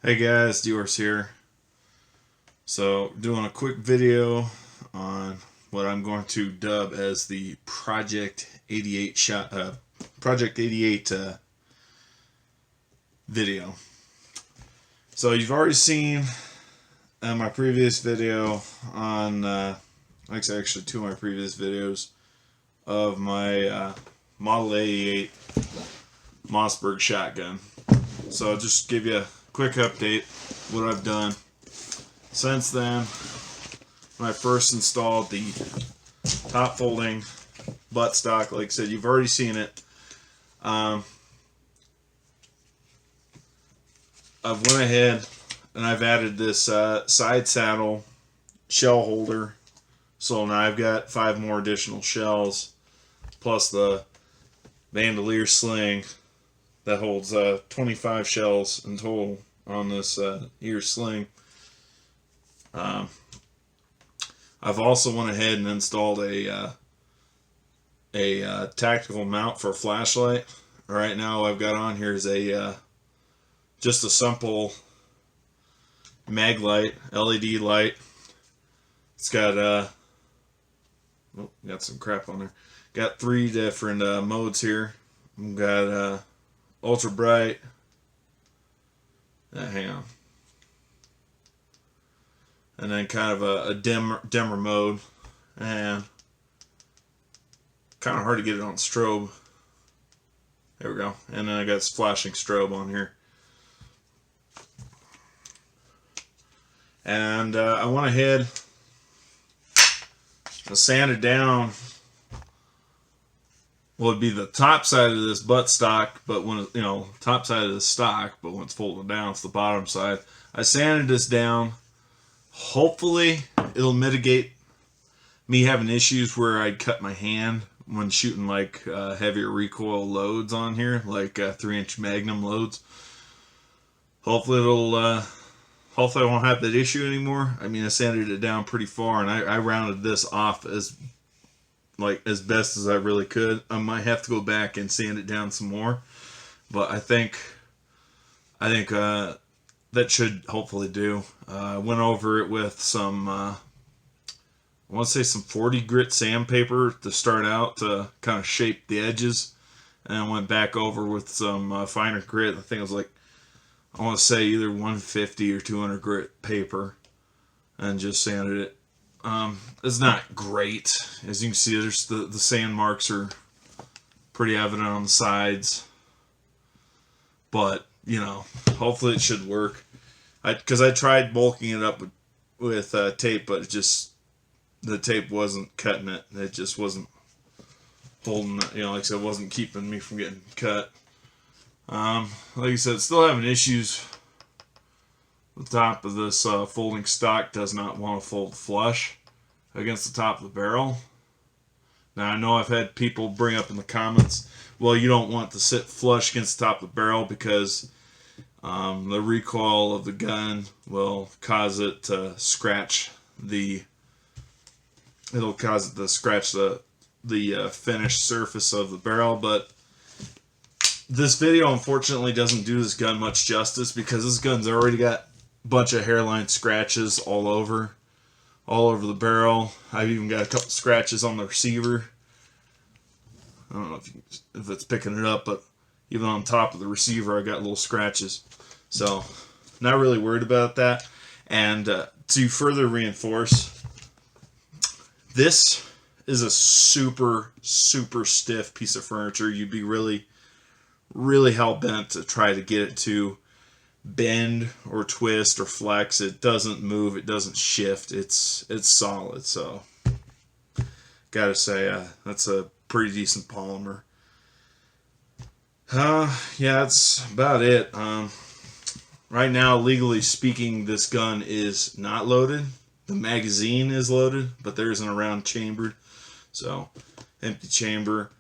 Hey guys, Dewars here. So, doing a quick video on what I'm going to dub as the Project 88 video. So, you've already seen in my previous video on, actually two of my previous videos of my Model 88 Mossberg shotgun. So, I'll just give you a quick update what I've done since then. When I first installed the top folding buttstock, like I said, you've already seen it. I've went ahead and I've added this side saddle shell holder, so now I've got 5 more additional shells plus the bandolier sling that holds 25 shells in total on this ear sling. I've also went ahead and installed a tactical mount for a flashlight. Right now, I've got on here is a just a simple mag light, LED light. It's got got some crap on there. Got 3 different modes here. We've got ultra bright. Hang on. And then kind of a dimmer mode, and kind of hard to get it on strobe. There we go. And then I got this flashing strobe on here. And I went ahead and sanded down what would be the top side of this buttstock, but when top side of the stock, but when it's folded down, it's the bottom side. I sanded this down. Hopefully, it'll mitigate me having issues where I'd cut my hand when shooting like heavier recoil loads on here, like 3-inch Magnum loads. Hopefully, hopefully I won't have that issue anymore. I mean, I sanded it down pretty far, and I rounded this off as best as I really could. I might have to go back and sand it down some more, but I think that should hopefully do. I went over it with some, I want to say some 40 grit sandpaper to start out to kind of shape the edges, and I went back over with some finer grit. I think it was like, I want to say either 150 or 200 grit paper, and just sanded it. It's not great. As you can see, there's the sand marks are pretty evident on the sides, but hopefully it should work. Because I tried bulking it up with tape, but the tape wasn't cutting it. It just wasn't holding it. Like I said, it wasn't keeping me from getting cut. Like I said, still having issues. The top of this folding stock does not want to fold flush against the top of the barrel. Now, I know I've had people bring up in the comments, well, you don't want to sit flush against the top of the barrel because the recoil of the gun will cause it to scratch the finished surface of the barrel. But this video unfortunately doesn't do this gun much justice because this gun's already got a bunch of hairline scratches all over the barrel. I've even got a couple scratches on the receiver. I don't know if it's picking it up, but even on top of the receiver I got little scratches. So not really worried about that. And to further reinforce, this is a super stiff piece of furniture. You'd be really hell-bent to try to get it to bend or twist or flex. It doesn't move, it doesn't shift. It's solid. So gotta say that's a pretty decent polymer. Yeah, that's about it. Right now, legally speaking, this gun is not loaded. The magazine is loaded, but there isn't a round chambered. So, empty chamber.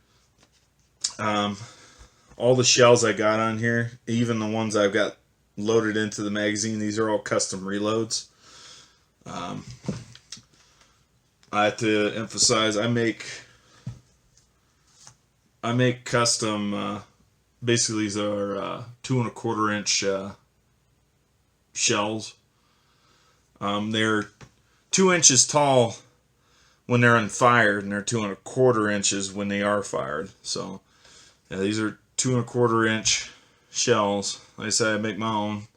All the shells I got on here, even the ones I've got loaded into the magazine, these are all custom reloads. I have to emphasize, I make custom, basically these are 2 1/4 inch shells. They're 2 inches tall when they're unfired, and they're 2¼ inches when they are fired. So yeah, these are 2¼ inch shells. Like I said, I make my own.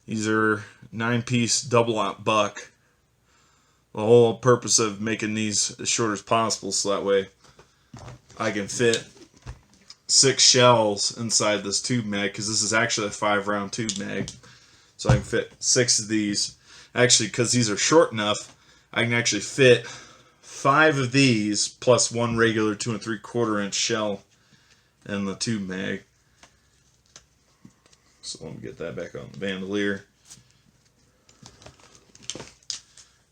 These are 9-piece double-aught buck. The whole purpose of making these as short as possible, so that way I can fit 6 shells inside this tube mag, because this is actually a 5-round tube mag. So I can fit 6 of these. Actually, because these are short enough, I can actually fit 5 of these plus 1 regular 2¾ inch shell in the tube mag. So let me get that back on the bandolier.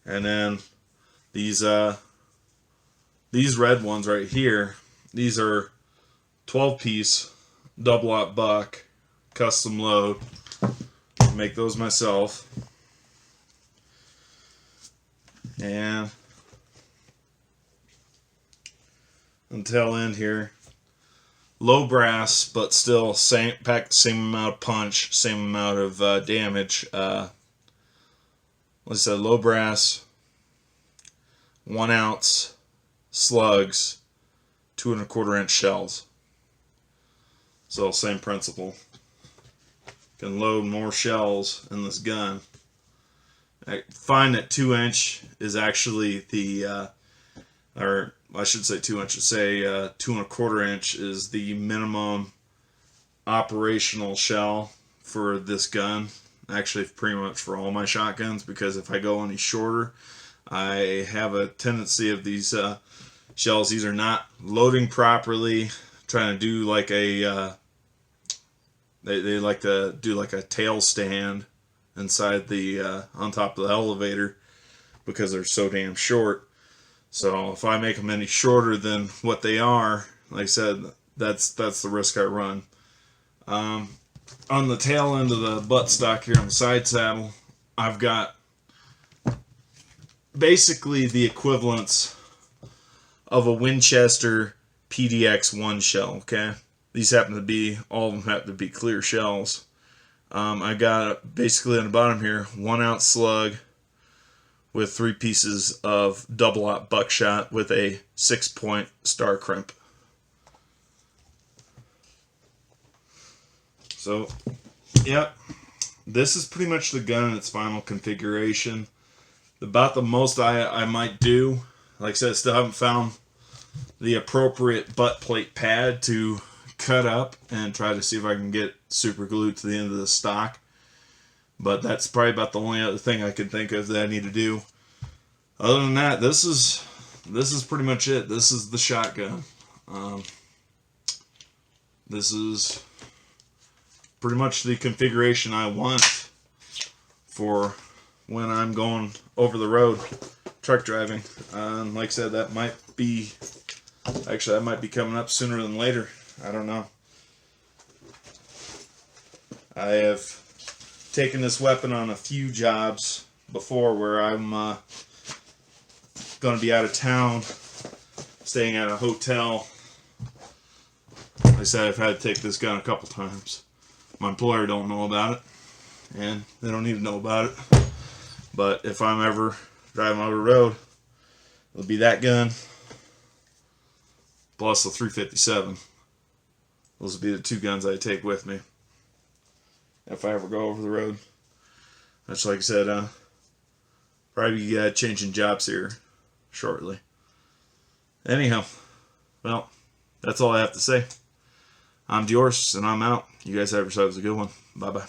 And then these red ones right here, these are 12-piece double-aught buck custom load. Make those myself. And on the tail end here, low brass, but still pack the same amount of punch, same amount of damage. Like I said, low brass, 1 ounce slugs, 2¼ inch shells. So same principle. Can load more shells in this gun. I find that 2 inch is actually the, or I should say 2 inches, say 2¼ inch is the minimum operational shell for this gun. Actually, pretty much for all my shotguns, because if I go any shorter, I have a tendency of these shells. These are not loading properly. Trying to do like a, they like to do like a tail stand inside the on top of the elevator, because they're so damn short. So if I make them any shorter than what they are, like I said, that's the risk I run. On the tail end of the buttstock here on the side saddle, I've got basically the equivalents of a Winchester PDX-1 shell, okay? These happen to be, all of them happen to be clear shells. I got basically on the bottom here, 1 ounce slug with 3 pieces of double-aught buckshot with a 6-point star crimp. So, yep, this is pretty much the gun in its final configuration. About the most I might do. Like I said, I still haven't found the appropriate butt plate pad to cut up and try to see if I can get super glued to the end of the stock. But that's probably about the only other thing I can think of that I need to do. Other than that, this is pretty much it. This is the shotgun. This is pretty much the configuration I want for when I'm going over the road truck driving. Like I said, that might be, actually that might be coming up sooner than later. I don't know. I have taken this weapon on a few jobs before where I'm going to be out of town, staying at a hotel. Like I said, I've had to take this gun a couple times. My employer don't know about it, and they don't need to know about it. But if I'm ever driving over the road, it'll be that gun plus the 357. Those will be the 2 guns I take with me if I ever go over the road. That's like I said, probably changing jobs here shortly. Anyhow, well, that's all I have to say. I'm Diorce, and I'm out. You guys have yourselves a good one. Bye-bye.